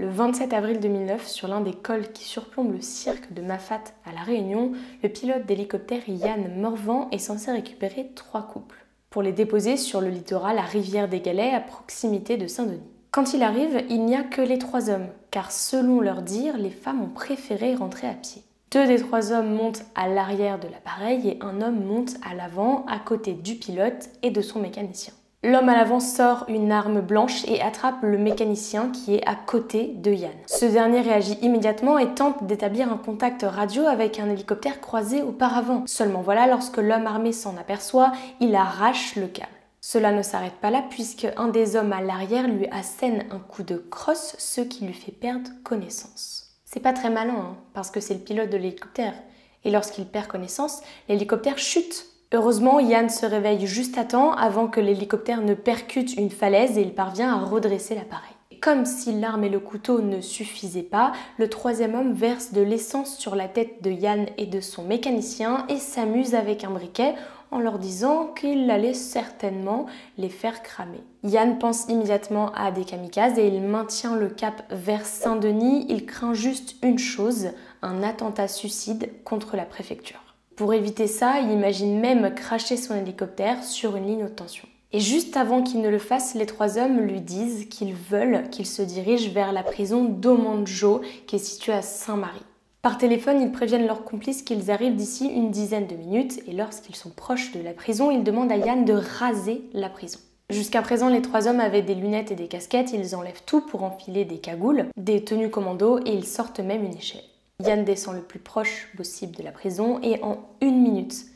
Le 27 avril 2009, sur l'un des cols qui surplombent le cirque de Mafat à La Réunion, le pilote d'hélicoptère Yann Morvan est censé récupérer 3 couples pour les déposer sur le littoral à Rivière-des-Galets à proximité de Saint-Denis. Quand il arrive, il n'y a que les 3 hommes, car selon leur dire, les femmes ont préféré rentrer à pied. 2 des 3 hommes montent à l'arrière de l'appareil et un homme monte à l'avant à côté du pilote et de son mécanicien. L'homme à l'avant sort une arme blanche et attrape le mécanicien qui est à côté de Yann. Ce dernier réagit immédiatement et tente d'établir un contact radio avec un hélicoptère croisé auparavant. Seulement voilà, lorsque l'homme armé s'en aperçoit, il arrache le câble. Cela ne s'arrête pas là puisque un des hommes à l'arrière lui assène un coup de crosse, ce qui lui fait perdre connaissance. C'est pas très malin, hein, parce que c'est le pilote de l'hélicoptère. Et lorsqu'il perd connaissance, l'hélicoptère chute. Heureusement, Yann se réveille juste à temps avant que l'hélicoptère ne percute une falaise et il parvient à redresser l'appareil. Comme si l'arme et le couteau ne suffisaient pas, le 3e homme verse de l'essence sur la tête de Yann et de son mécanicien et s'amuse avec un briquet en leur disant qu'il allait certainement les faire cramer. Yann pense immédiatement à des kamikazes et il maintient le cap vers Saint-Denis. Il craint juste une chose, un attentat suicide contre la préfecture. Pour éviter ça, il imagine même cracher son hélicoptère sur une ligne haute tension. Et juste avant qu'il ne le fasse, les 3 hommes lui disent qu'ils veulent qu'il se dirige vers la prison d'Omanjo qui est située à Saint-Marie. Par téléphone, ils préviennent leurs complices qu'ils arrivent d'ici une dizaine de minutes et lorsqu'ils sont proches de la prison, ils demandent à Yann de raser la prison. Jusqu'à présent, les 3 hommes avaient des lunettes et des casquettes, ils enlèvent tout pour enfiler des cagoules, des tenues commando et ils sortent même une échelle. Yann descend le plus proche possible de la prison et en 1 minute,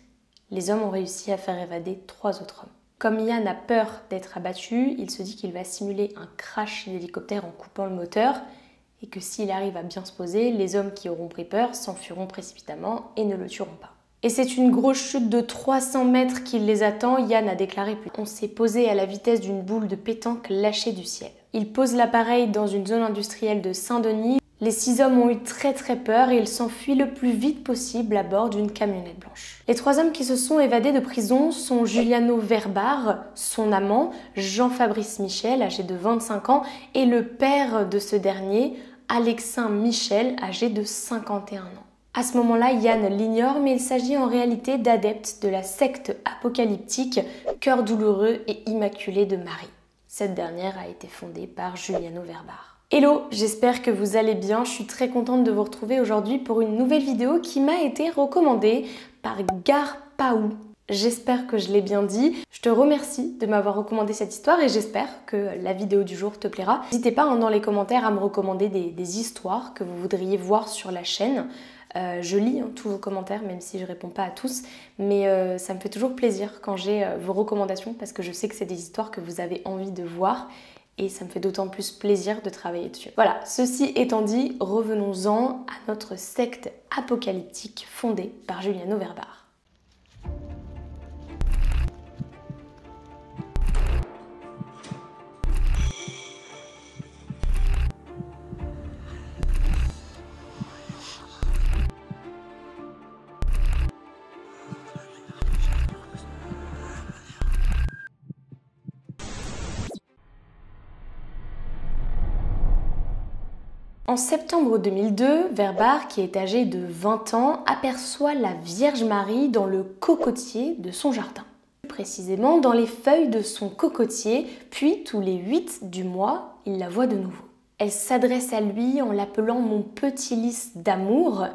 les hommes ont réussi à faire évader 3 autres hommes. Comme Yann a peur d'être abattu, il se dit qu'il va simuler un crash d'hélicoptère en coupant le moteur et que s'il arrive à bien se poser, les hommes qui auront pris peur s'enfuiront précipitamment et ne le tueront pas. Et c'est une grosse chute de 300 mètres qui les attend. Yann a déclaré plus tôt. On s'est posé à la vitesse d'une boule de pétanque lâchée du ciel. Il pose l'appareil dans une zone industrielle de Saint-Denis. Les 6 hommes ont eu très peur et ils s'enfuient le plus vite possible à bord d'une camionnette blanche. Les 3 hommes qui se sont évadés de prison sont Giuliano Verbar, son amant, Jean-Fabrice Michel, âgé de 25 ans, et le père de ce dernier, Alexin Michel, âgé de 51 ans. À ce moment-là, Yann l'ignore, mais il s'agit en réalité d'adeptes de la secte apocalyptique Cœur douloureux et immaculé de Marie. Cette dernière a été fondée par Giuliano Verbar. Hello, j'espère que vous allez bien. Je suis très contente de vous retrouver aujourd'hui pour une nouvelle vidéo qui m'a été recommandée par Garpaou. J'espère que je l'ai bien dit. Je te remercie de m'avoir recommandé cette histoire et j'espère que la vidéo du jour te plaira. N'hésitez pas dans les commentaires à me recommander des histoires que vous voudriez voir sur la chaîne. Je lis tous vos commentaires, même si je réponds pas à tous, mais ça me fait toujours plaisir quand j'ai vos recommandations parce que je sais que c'est des histoires que vous avez envie de voir. Et ça me fait d'autant plus plaisir de travailler dessus. Voilà, ceci étant dit, revenons-en à notre secte apocalyptique fondée par Giuliano Verbar. En septembre 2002, Verbar, qui est âgé de 20 ans, aperçoit la Vierge Marie dans le cocotier de son jardin. Plus précisément dans les feuilles de son cocotier, puis tous les 8 du mois, il la voit de nouveau. Elle s'adresse à lui en l'appelant « mon petit lys d'amour »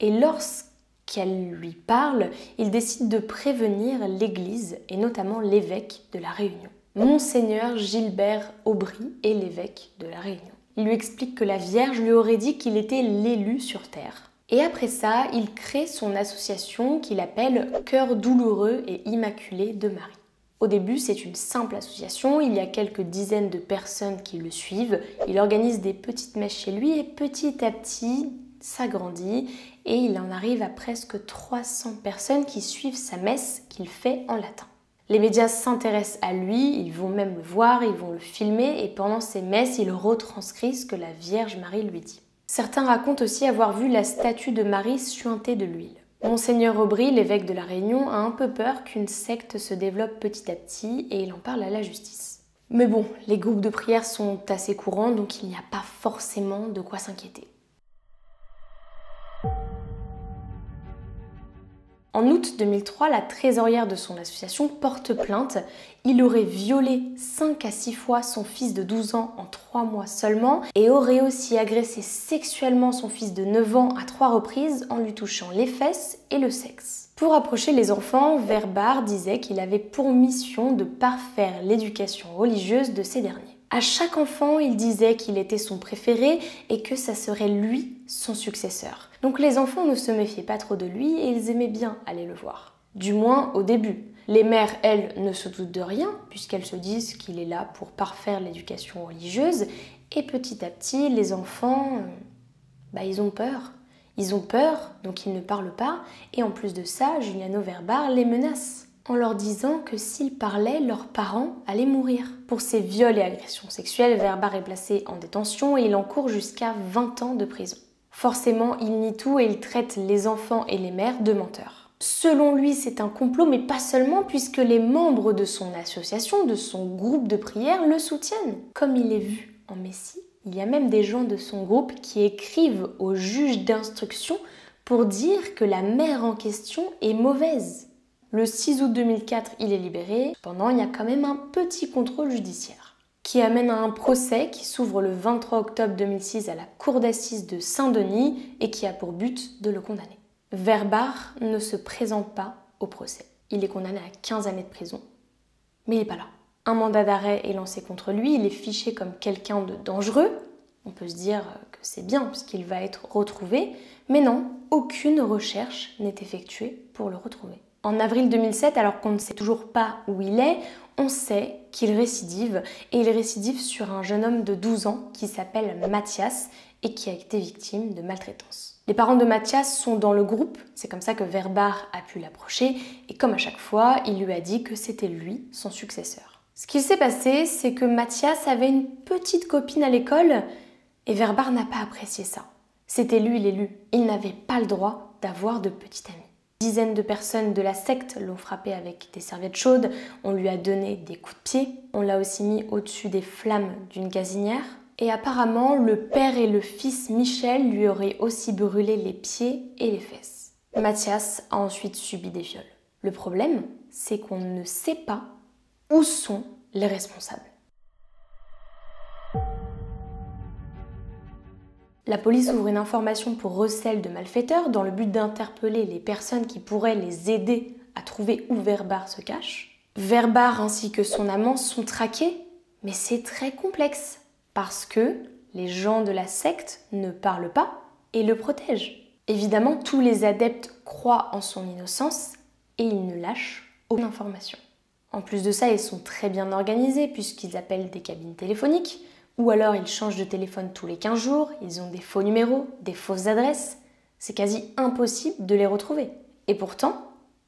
et lorsqu'elle lui parle, il décide de prévenir l'Église et notamment l'évêque de La Réunion. Monseigneur Gilbert Aubry est l'évêque de La Réunion. Il lui explique que la Vierge lui aurait dit qu'il était l'élu sur Terre. Et après ça, il crée son association qu'il appelle Cœur douloureux et immaculé de Marie. Au début, c'est une simple association, il y a quelques dizaines de personnes qui le suivent, il organise des petites messes chez lui et petit à petit, ça grandit et il en arrive à presque 300 personnes qui suivent sa messe qu'il fait en latin. Les médias s'intéressent à lui, ils vont même le voir, ils vont le filmer et pendant ces messes, il retranscrit ce que la Vierge Marie lui dit. Certains racontent aussi avoir vu la statue de Marie suintée de l'huile. Monseigneur Aubry, l'évêque de La Réunion, a un peu peur qu'une secte se développe petit à petit et il en parle à la justice. Mais bon, les groupes de prière sont assez courants, donc il n'y a pas forcément de quoi s'inquiéter. En août 2003, la trésorière de son association porte plainte. Il aurait violé 5 à 6 fois son fils de 12 ans en 3 mois seulement et aurait aussi agressé sexuellement son fils de 9 ans à 3 reprises en lui touchant les fesses et le sexe. Pour approcher les enfants, Verbar disait qu'il avait pour mission de parfaire l'éducation religieuse de ces derniers. À chaque enfant, il disait qu'il était son préféré et que ça serait lui son successeur. Donc les enfants ne se méfiaient pas trop de lui et ils aimaient bien aller le voir. Du moins au début. Les mères, elles, ne se doutent de rien puisqu'elles se disent qu'il est là pour parfaire l'éducation religieuse. Et petit à petit, les enfants, ils ont peur. Ils ont peur, donc ils ne parlent pas. Et en plus de ça, Giuliano Verbar les menace en leur disant que s'ils parlaient, leurs parents allaient mourir. Pour ces viols et agressions sexuelles, Verbar est placé en détention et il encourt jusqu'à 20 ans de prison. Forcément, il nie tout et il traite les enfants et les mères de menteurs. Selon lui, c'est un complot, mais pas seulement, puisque les membres de son association, de son groupe de prière, le soutiennent. Comme il est vu en Messie, il y a même des gens de son groupe qui écrivent au juge d'instruction pour dire que la mère en question est mauvaise. Le 6 août 2004, il est libéré. Cependant, il y a quand même un petit contrôle judiciaire qui amène à un procès qui s'ouvre le 23 octobre 2006 à la cour d'assises de Saint-Denis et qui a pour but de le condamner. Verbar ne se présente pas au procès. Il est condamné à 15 années de prison, mais il n'est pas là. Un mandat d'arrêt est lancé contre lui, il est fiché comme quelqu'un de dangereux. On peut se dire que c'est bien puisqu'il va être retrouvé, mais non, aucune recherche n'est effectuée pour le retrouver. En avril 2007, alors qu'on ne sait toujours pas où il est, on sait qu'il récidive, et il récidive sur un jeune homme de 12 ans qui s'appelle Mathias et qui a été victime de maltraitance. Les parents de Mathias sont dans le groupe, c'est comme ça que Verbar a pu l'approcher, et comme à chaque fois, il lui a dit que c'était lui son successeur. Ce qu'il s'est passé, c'est que Mathias avait une petite copine à l'école, et Verbar n'a pas apprécié ça. C'était lui l'élu, il n'avait pas le droit d'avoir de petite amie. Dizaines de personnes de la secte l'ont frappé avec des serviettes chaudes, on lui a donné des coups de pied, on l'a aussi mis au-dessus des flammes d'une gazinière. Et apparemment, le père et le fils Michel lui auraient aussi brûlé les pieds et les fesses. Mathias a ensuite subi des viols. Le problème, c'est qu'on ne sait pas où sont les responsables. La police ouvre une information pour recel de malfaiteurs dans le but d'interpeller les personnes qui pourraient les aider à trouver où Verbar se cache. Verbar ainsi que son amant sont traqués, mais c'est très complexe parce que les gens de la secte ne parlent pas et le protègent. Évidemment, tous les adeptes croient en son innocence et ils ne lâchent aucune information. En plus de ça, ils sont très bien organisés puisqu'ils appellent des cabines téléphoniques, ou alors ils changent de téléphone tous les 15 jours, ils ont des faux numéros, des fausses adresses. C'est quasi impossible de les retrouver. Et pourtant,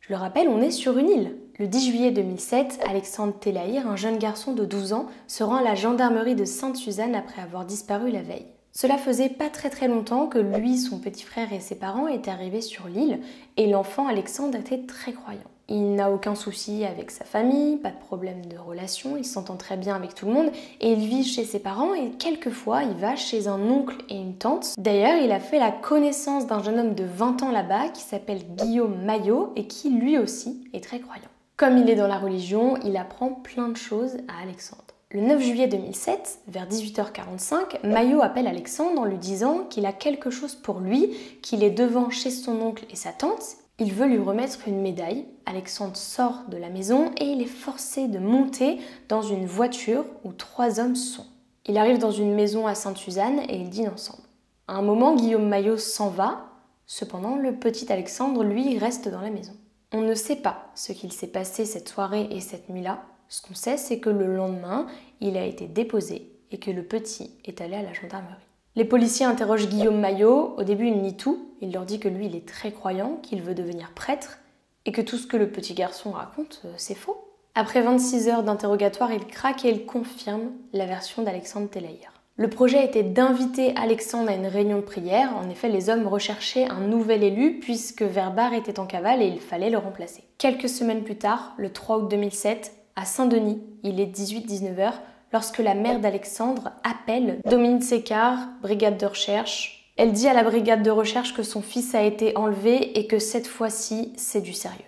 je le rappelle, on est sur une île. Le 10 juillet 2007, Alexandre Telaïr, un jeune garçon de 12 ans, se rend à la gendarmerie de Sainte-Suzanne après avoir disparu la veille. Cela faisait pas très longtemps que lui, son petit frère et ses parents étaient arrivés sur l'île et l'enfant Alexandre était très croyant. Il n'a aucun souci avec sa famille, pas de problème de relation, il s'entend très bien avec tout le monde et il vit chez ses parents et quelquefois il va chez un oncle et une tante. D'ailleurs, il a fait la connaissance d'un jeune homme de 20 ans là-bas qui s'appelle Guillaume Maillot et qui lui aussi est très croyant. Comme il est dans la religion, il apprend plein de choses à Alexandre. Le 9 juillet 2007, vers 18h45, Maillot appelle Alexandre en lui disant qu'il a quelque chose pour lui, qu'il est devant chez son oncle et sa tante. Il veut lui remettre une médaille. Alexandre sort de la maison et il est forcé de monter dans une voiture où 3 hommes sont. Il arrive dans une maison à Sainte-Suzanne et ils dînent ensemble. À un moment, Guillaume Maillot s'en va. Cependant, le petit Alexandre, lui, reste dans la maison. On ne sait pas ce qu'il s'est passé cette soirée et cette nuit-là. Ce qu'on sait, c'est que le lendemain, il a été déposé et que le petit est allé à la gendarmerie. Les policiers interrogent Guillaume Maillot. Au début, il nie tout. Il leur dit que lui, il est très croyant, qu'il veut devenir prêtre et que tout ce que le petit garçon raconte, c'est faux. Après 26 heures d'interrogatoire, il craque et il confirme la version d'Alexandre Telaïr. Le projet était d'inviter Alexandre à une réunion de prière. En effet, les hommes recherchaient un nouvel élu puisque Verbar était en cavale et il fallait le remplacer. Quelques semaines plus tard, le 3 août 2007, à Saint-Denis, il est 18-19h, lorsque la mère d'Alexandre appelle Dominique Sécard, brigade de recherche. Elle dit à la brigade de recherche que son fils a été enlevé et que cette fois-ci, c'est du sérieux.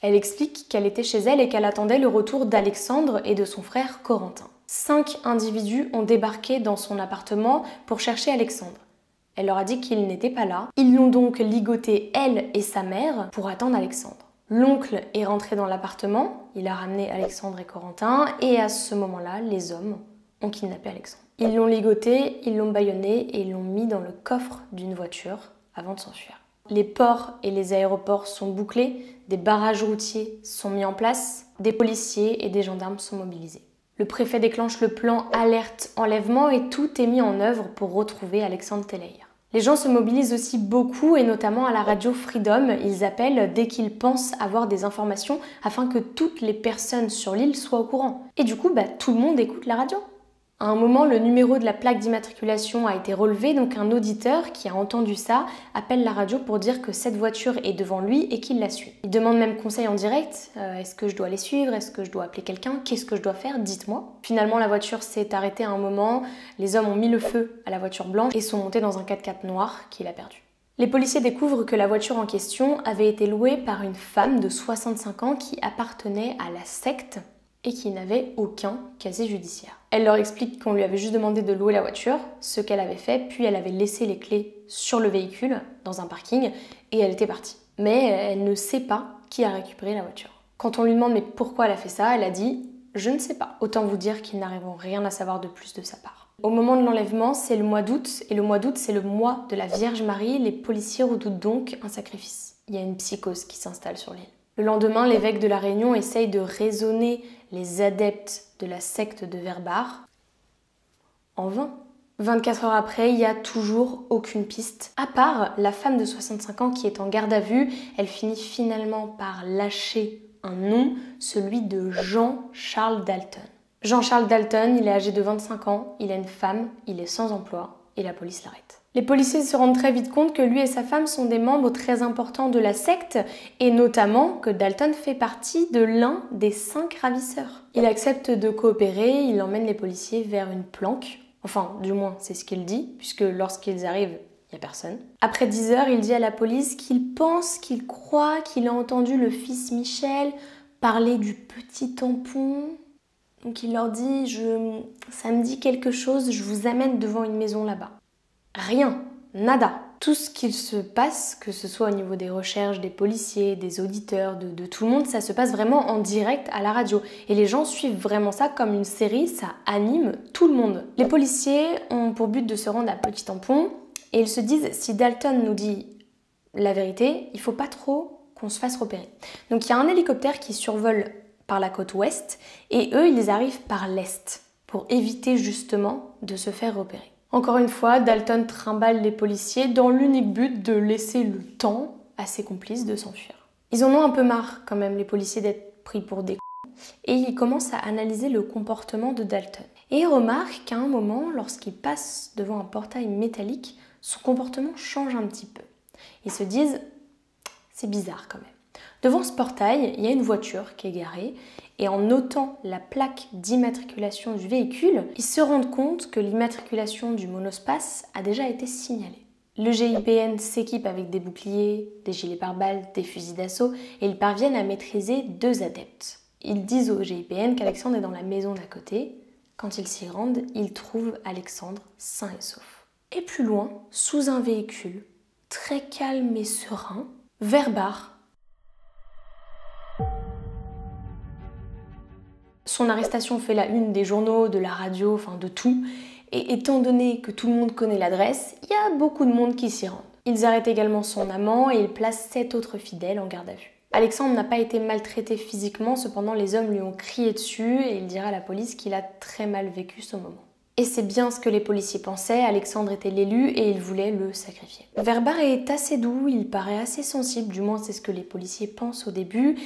Elle explique qu'elle était chez elle et qu'elle attendait le retour d'Alexandre et de son frère Corentin. 5 individus ont débarqué dans son appartement pour chercher Alexandre. Elle leur a dit qu'il n'était pas là. Ils l'ont donc ligoté, elle et sa mère, pour attendre Alexandre. L'oncle est rentré dans l'appartement, il a ramené Alexandre et Corentin, et à ce moment-là, les hommes ont kidnappé Alexandre. Ils l'ont ligoté, ils l'ont bâillonné et ils l'ont mis dans le coffre d'une voiture avant de s'enfuir. Les ports et les aéroports sont bouclés, des barrages routiers sont mis en place, des policiers et des gendarmes sont mobilisés. Le préfet déclenche le plan alerte enlèvement et tout est mis en œuvre pour retrouver Alexandre Teleier. Les gens se mobilisent aussi beaucoup et notamment à la radio Freedom. Ils appellent dès qu'ils pensent avoir des informations afin que toutes les personnes sur l'île soient au courant. Et du coup, tout le monde écoute la radio. À un moment, le numéro de la plaque d'immatriculation a été relevé, donc un auditeur qui a entendu ça appelle la radio pour dire que cette voiture est devant lui et qu'il la suit. Il demande même conseil en direct, est-ce que je dois les suivre, est-ce que je dois appeler quelqu'un, qu'est-ce que je dois faire, dites-moi. Finalement, la voiture s'est arrêtée à un moment, les hommes ont mis le feu à la voiture blanche et sont montés dans un 4x4 noir qu'il a perdu. Les policiers découvrent que la voiture en question avait été louée par une femme de 65 ans qui appartenait à la secte et qui n'avait aucun casier judiciaire. Elle leur explique qu'on lui avait juste demandé de louer la voiture, ce qu'elle avait fait, puis elle avait laissé les clés sur le véhicule, dans un parking, et elle était partie. Mais elle ne sait pas qui a récupéré la voiture. Quand on lui demande mais pourquoi elle a fait ça, elle a dit « je ne sais pas ». Autant vous dire qu'ils n'arriveront rien à savoir de plus de sa part. Au moment de l'enlèvement, c'est le mois d'août, et le mois d'août, c'est le mois de la Vierge Marie. Les policiers redoutent donc un sacrifice. Il y a une psychose qui s'installe sur l'île. Le lendemain, l'évêque de La Réunion essaye de raisonner les adeptes de la secte de Verbar. En vain. 24 heures après, il n'y a toujours aucune piste. À part la femme de 65 ans qui est en garde à vue, elle finit finalement par lâcher un nom, celui de Jean-Charles Dalton. Jean-Charles Dalton, il est âgé de 25 ans, il a une femme, il est sans emploi et la police l'arrête. Les policiers se rendent très vite compte que lui et sa femme sont des membres très importants de la secte et notamment que Dalton fait partie de l'un des 5 ravisseurs. Il accepte de coopérer, il emmène les policiers vers une planque. Enfin, du moins, c'est ce qu'il dit, puisque lorsqu'ils arrivent, il n'y a personne. Après 10 heures, il dit à la police qu'il pense, qu'il croit, qu'il a entendu le fils Michel parler du petit tampon. Donc il leur dit « ça me dit quelque chose, je vous amène devant une maison là-bas ». Rien, nada. Tout ce qu'il se passe, que ce soit au niveau des recherches, des policiers, des auditeurs, de tout le monde, ça se passe vraiment en direct à la radio. Et les gens suivent vraiment ça comme une série, ça anime tout le monde. Les policiers ont pour but de se rendre à Petit Tampon et ils se disent, si Dalton nous dit la vérité, il faut pas trop qu'on se fasse repérer. Donc il y a un hélicoptère qui survole par la côte ouest et eux, ils arrivent par l'est pour éviter justement de se faire repérer. Encore une fois, Dalton trimballe les policiers dans l'unique but de laisser le temps à ses complices de s'enfuir. Ils en ont un peu marre quand même, les policiers, d'être pris pour des cons, et ils commencent à analyser le comportement de Dalton. Et ils remarquent qu'à un moment, lorsqu'il passe devant un portail métallique, son comportement change un petit peu. Ils se disent, c'est bizarre quand même. Devant ce portail, il y a une voiture qui est garée et en notant la plaque d'immatriculation du véhicule, ils se rendent compte que l'immatriculation du monospace a déjà été signalée. Le GIPN s'équipe avec des boucliers, des gilets pare-balles, des fusils d'assaut et ils parviennent à maîtriser 2 adeptes. Ils disent au GIPN qu'Alexandre est dans la maison d'à côté. Quand ils s'y rendent, ils trouvent Alexandre sain et sauf. Et plus loin, sous un véhicule, très calme et serein, Verbar. Son arrestation fait la une des journaux, de la radio, enfin de tout. Et étant donné que tout le monde connaît l'adresse, il y a beaucoup de monde qui s'y rendent. Ils arrêtent également son amant et ils placent 7 autres fidèles en garde à vue. Alexandre n'a pas été maltraité physiquement, cependant les hommes lui ont crié dessus et il dira à la police qu'il a très mal vécu ce moment. Et c'est bien ce que les policiers pensaient, Alexandre était l'élu et ils voulaient le sacrifier. Verbar est assez doux, il paraît assez sensible, du moins c'est ce que les policiers pensent au début.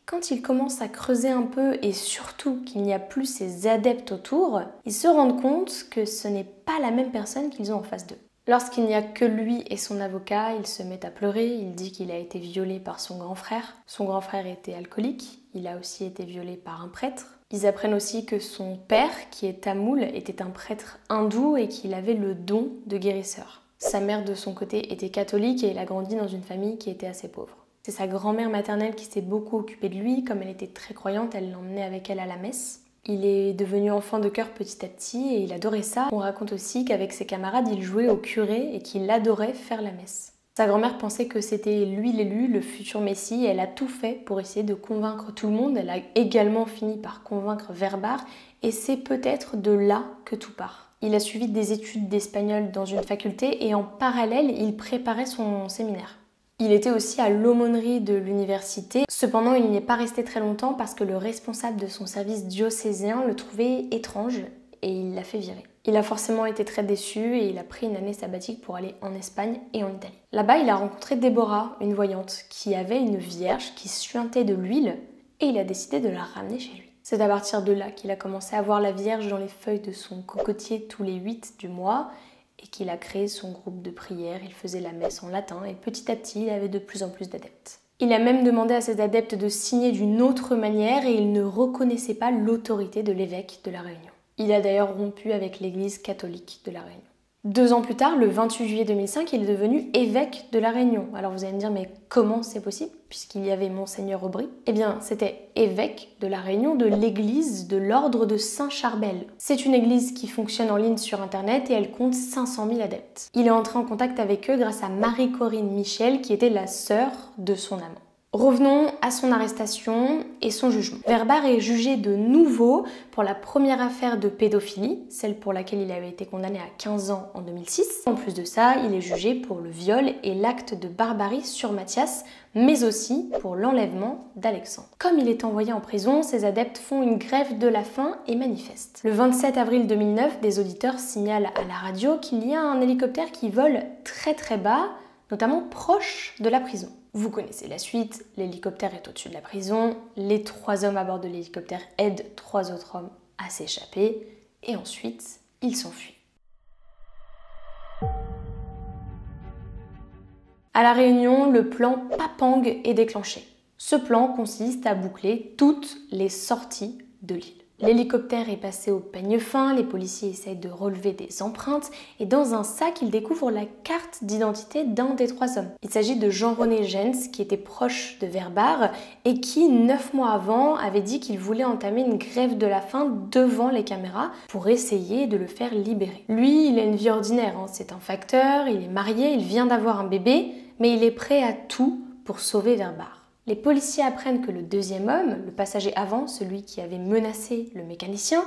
Quand ils commencent à creuser un peu et surtout qu'il n'y a plus ces adeptes autour, ils se rendent compte que ce n'est pas la même personne qu'ils ont en face d'eux. Lorsqu'il n'y a que lui et son avocat, il se met à pleurer, il dit qu'il a été violé par son grand frère. Son grand frère était alcoolique, il a aussi été violé par un prêtre. Ils apprennent aussi que son père, qui est tamoul, était un prêtre hindou et qu'il avait le don de guérisseur. Sa mère, de son côté, était catholique et il a grandi dans une famille qui était assez pauvre. C'est sa grand-mère maternelle qui s'est beaucoup occupée de lui. Comme elle était très croyante, elle l'emmenait avec elle à la messe. Il est devenu enfant de cœur petit à petit et il adorait ça. On raconte aussi qu'avec ses camarades, il jouait au curé et qu'il adorait faire la messe. Sa grand-mère pensait que c'était lui l'élu, le futur messie, et elle a tout fait pour essayer de convaincre tout le monde. Elle a également fini par convaincre Verbar, et c'est peut-être de là que tout part. Il a suivi des études d'espagnol dans une faculté et en parallèle, il préparait son séminaire. Il était aussi à l'aumônerie de l'université. Cependant, il n'y est pas resté très longtemps parce que le responsable de son service diocésain le trouvait étrange et il l'a fait virer. Il a forcément été très déçu et il a pris une année sabbatique pour aller en Espagne et en Italie. Là-bas, il a rencontré Déborah, une voyante, qui avait une vierge qui suintait de l'huile et il a décidé de la ramener chez lui. C'est à partir de là qu'il a commencé à voir la vierge dans les feuilles de son cocotier tous les 8 du mois et qu'il a créé son groupe de prière. Il faisait la messe en latin et petit à petit, il avait de plus en plus d'adeptes. Il a même demandé à ses adeptes de signer d'une autre manière et il ne reconnaissait pas l'autorité de l'évêque de La Réunion. Il a d'ailleurs rompu avec l'église catholique de La Réunion. 2 ans plus tard, le 28 juillet 2005, il est devenu évêque de La Réunion. Alors vous allez me dire, mais comment c'est possible, puisqu'il y avait Monseigneur Aubry? Eh bien, c'était évêque de La Réunion de l'église de l'ordre de Saint-Charbel. C'est une église qui fonctionne en ligne sur internet et elle compte 500 000 adeptes. Il est entré en contact avec eux grâce à Marie-Corinne Michel, qui était la sœur de son amant. Revenons à son arrestation et son jugement. Verbar est jugé de nouveau pour la première affaire de pédophilie, celle pour laquelle il avait été condamné à 15 ans en 2006. En plus de ça, il est jugé pour le viol et l'acte de barbarie sur Mathias, mais aussi pour l'enlèvement d'Alexandre. Comme il est envoyé en prison, ses adeptes font une grève de la faim et manifestent. Le 27 avril 2009, des auditeurs signalent à la radio qu'il y a un hélicoptère qui vole très très bas, notamment proche de la prison. Vous connaissez la suite, l'hélicoptère est au-dessus de la prison, les 3 hommes à bord de l'hélicoptère aident 3 autres hommes à s'échapper, et ensuite, ils s'enfuient. À La Réunion, le plan Papang est déclenché. Ce plan consiste à boucler toutes les sorties de l'île. L'hélicoptère est passé au peigne fin, les policiers essayent de relever des empreintes et dans un sac, ils découvrent la carte d'identité d'un des 3 hommes. Il s'agit de Jean-René Jens qui était proche de Verbar et qui, 9 mois avant, avait dit qu'il voulait entamer une grève de la faim devant les caméras pour essayer de le faire libérer. Lui, il a une vie ordinaire, c'est un facteur, il est marié, il vient d'avoir un bébé, mais il est prêt à tout pour sauver Verbar. Les policiers apprennent que le 2e homme, le passager avant, celui qui avait menacé le mécanicien,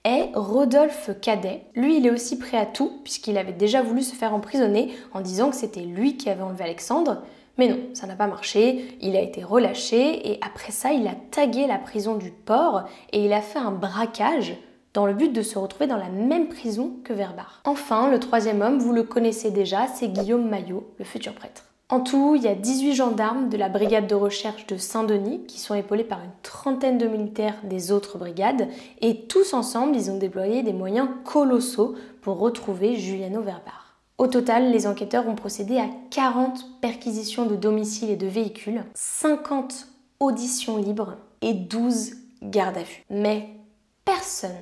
est Rodolphe Cadet. Lui, il est aussi prêt à tout, puisqu'il avait déjà voulu se faire emprisonner en disant que c'était lui qui avait enlevé Alexandre. Mais non, ça n'a pas marché, il a été relâché et après ça, il a tagué la prison du port et il a fait un braquage dans le but de se retrouver dans la même prison que Verbar. Enfin, le 3e homme, vous le connaissez déjà, c'est Guillaume Maillot, le futur prêtre. En tout, il y a 18 gendarmes de la brigade de recherche de Saint-Denis qui sont épaulés par une 30aine de militaires des autres brigades et tous ensemble, ils ont déployé des moyens colossaux pour retrouver Juliano Verbar. Au total, les enquêteurs ont procédé à 40 perquisitions de domiciles et de véhicules, 50 auditions libres et 12 gardes à vue. Mais personne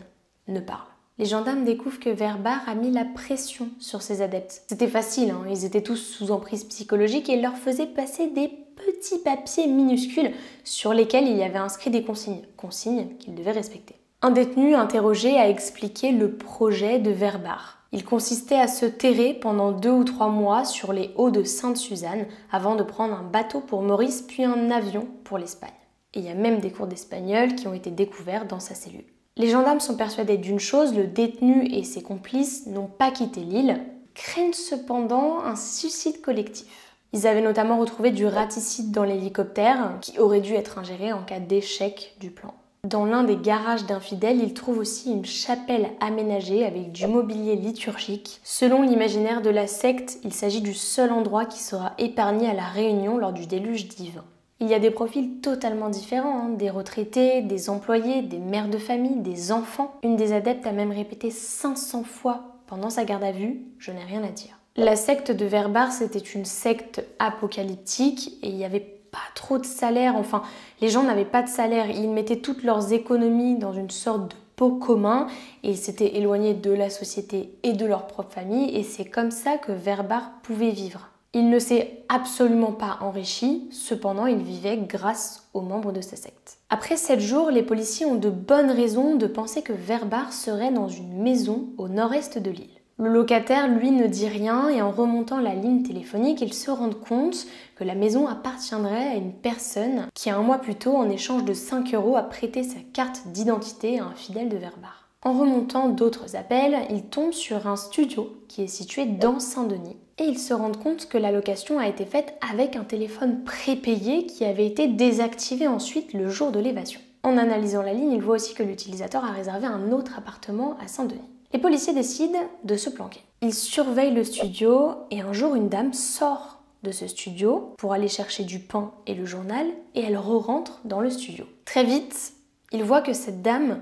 ne parle. Les gendarmes découvrent que Verbar a mis la pression sur ses adeptes. C'était facile, ils étaient tous sous emprise psychologique et il leur faisait passer des petits papiers minuscules sur lesquels il y avait inscrit des consignes qu'ils devaient respecter. Un détenu interrogé a expliqué le projet de Verbar. Il consistait à se terrer pendant 2 ou 3 mois sur les hauts de Sainte-Suzanne avant de prendre un bateau pour Maurice puis un avion pour l'Espagne. Et il y a même des cours d'espagnol qui ont été découverts dans sa cellule. Les gendarmes sont persuadés d'une chose, le détenu et ses complices n'ont pas quitté l'île, craignent cependant un suicide collectif. Ils avaient notamment retrouvé du raticide dans l'hélicoptère qui aurait dû être ingéré en cas d'échec du plan. Dans l'un des garages d'infidèles, ils trouvent aussi une chapelle aménagée avec du mobilier liturgique. Selon l'imaginaire de la secte, il s'agit du seul endroit qui sera épargné à La Réunion lors du déluge divin. Il y a des profils totalement différents, des retraités, des employés, des mères de famille, des enfants. Une des adeptes a même répété 500 fois pendant sa garde à vue « Je n'ai rien à dire ». La secte de Verbar, c'était une secte apocalyptique et il y avait pas trop de salaire, enfin les gens n'avaient pas de salaire, ils mettaient toutes leurs économies dans une sorte de pot commun et ils s'étaient éloignés de la société et de leur propre famille et c'est comme ça que Verbar pouvait vivre. Il ne s'est absolument pas enrichi, cependant il vivait grâce aux membres de sa secte. Après 7 jours, les policiers ont de bonnes raisons de penser que Verbar serait dans une maison au nord-est de l'île. Le locataire, lui, ne dit rien et en remontant la ligne téléphonique, il se rend compte que la maison appartiendrait à une personne qui, un mois plus tôt, en échange de 5 € a prêté sa carte d'identité à un fidèle de Verbar. En remontant d'autres appels, il tombe sur un studio qui est situé dans Saint-Denis et il se rend compte que la location a été faite avec un téléphone prépayé qui avait été désactivé ensuite le jour de l'évasion. En analysant la ligne, il voit aussi que l'utilisateur a réservé un autre appartement à Saint-Denis. Les policiers décident de se planquer. Ils surveillent le studio et un jour une dame sort de ce studio pour aller chercher du pain et le journal et elle re-rentre dans le studio. Très vite, ils voient que cette dame,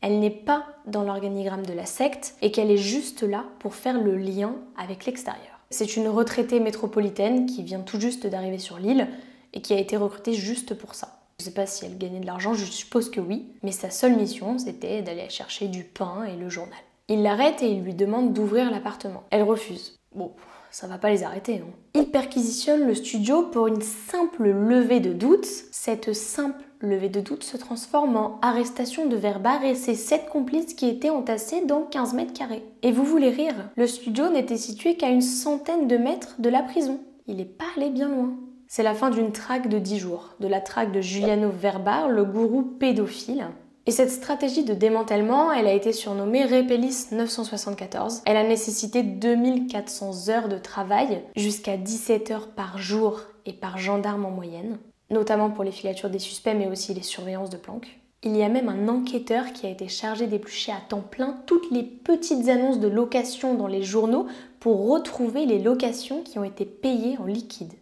elle n'est pas dans l'organigramme de la secte et qu'elle est juste là pour faire le lien avec l'extérieur. C'est une retraitée métropolitaine qui vient tout juste d'arriver sur l'île et qui a été recrutée juste pour ça. Je ne sais pas si elle gagnait de l'argent, je suppose que oui, mais sa seule mission c'était d'aller chercher du pain et le journal. Il l'arrête et il lui demande d'ouvrir l'appartement. Elle refuse. Bon, ça va pas les arrêter, hein. Il perquisitionne le studio pour une simple levée de doute. Cette simple levée de doute se transforme en arrestation de Verbar et ses 7 complices qui étaient entassés dans 15 mètres carrés. Et vous voulez rire, le studio n'était situé qu'à une centaine de mètres de la prison. Il n'est pas allé bien loin. C'est la fin d'une traque de 10 jours, de la traque de Giuliano Verbar, le gourou pédophile. Et cette stratégie de démantèlement, elle a été surnommée Repellis 974. Elle a nécessité 2400 heures de travail, jusqu'à 17 heures par jour et par gendarme en moyenne, notamment pour les filatures des suspects mais aussi les surveillances de planques. Il y a même un enquêteur qui a été chargé d'éplucher à temps plein toutes les petites annonces de location dans les journaux pour retrouver les locations qui ont été payées en liquide.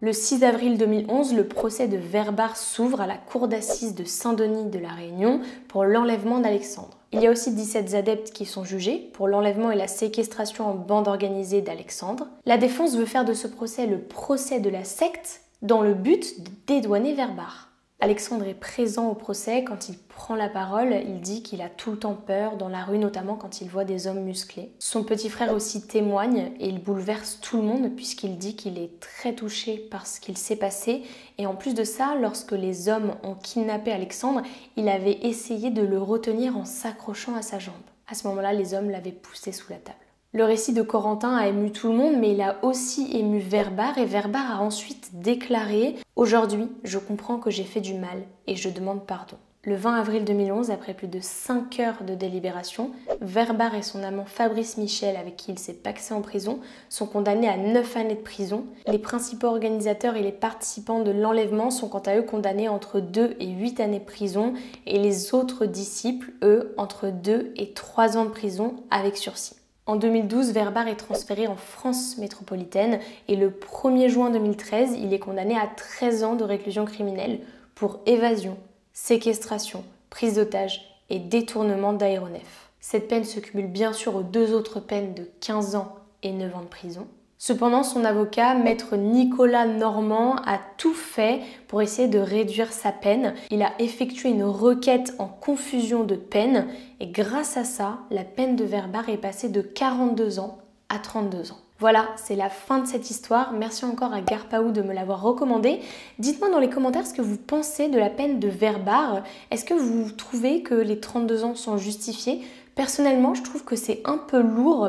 Le 6 avril 2011, le procès de Verbar s'ouvre à la cour d'assises de Saint-Denis de la Réunion pour l'enlèvement d'Alexandre. Il y a aussi 17 adeptes qui sont jugés pour l'enlèvement et la séquestration en bande organisée d'Alexandre. La défense veut faire de ce procès le procès de la secte dans le but de dédouaner Verbar. Alexandre est présent au procès. Quand il prend la parole, il dit qu'il a tout le temps peur, dans la rue notamment quand il voit des hommes musclés. Son petit frère aussi témoigne et il bouleverse tout le monde puisqu'il dit qu'il est très touché par ce qu'il s'est passé. Et en plus de ça, lorsque les hommes ont kidnappé Alexandre, il avait essayé de le retenir en s'accrochant à sa jambe. À ce moment-là, les hommes l'avaient poussé sous la table. Le récit de Corentin a ému tout le monde, mais il a aussi ému Verbar et Verbar a ensuite déclaré « Aujourd'hui, je comprends que j'ai fait du mal et je demande pardon ». Le 20 avril 2011, après plus de 5 heures de délibération, Verbar et son amant Fabrice Michel, avec qui il s'est pacsé en prison, sont condamnés à 9 années de prison. Les principaux organisateurs et les participants de l'enlèvement sont quant à eux condamnés entre 2 et 8 années de prison et les autres disciples, eux, entre 2 et 3 ans de prison avec sursis. En 2012, Verbar est transféré en France métropolitaine et le 1er juin 2013, il est condamné à 13 ans de réclusion criminelle pour évasion, séquestration, prise d'otage et détournement d'aéronefs. Cette peine se cumule bien sûr aux 2 autres peines de 15 ans et 9 ans de prison. Cependant, son avocat, maître Nicolas Normand, a tout fait pour essayer de réduire sa peine. Il a effectué une requête en confusion de peine et grâce à ça, la peine de Verbar est passée de 42 ans à 32 ans. Voilà, c'est la fin de cette histoire. Merci encore à Garpaou de me l'avoir recommandé. Dites-moi dans les commentaires ce que vous pensez de la peine de Verbar. Est-ce que vous trouvez que les 32 ans sont justifiés? Personnellement, je trouve que c'est un peu lourd.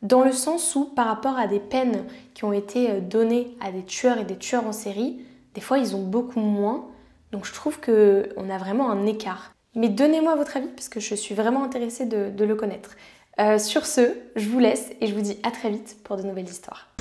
Dans le sens où, par rapport à des peines qui ont été données à des tueurs et des tueurs en série, des fois ils ont beaucoup moins, donc je trouve qu'on a vraiment un écart. Mais donnez-moi votre avis parce que je suis vraiment intéressée de le connaître. Sur ce, je vous laisse et je vous dis à très vite pour de nouvelles histoires.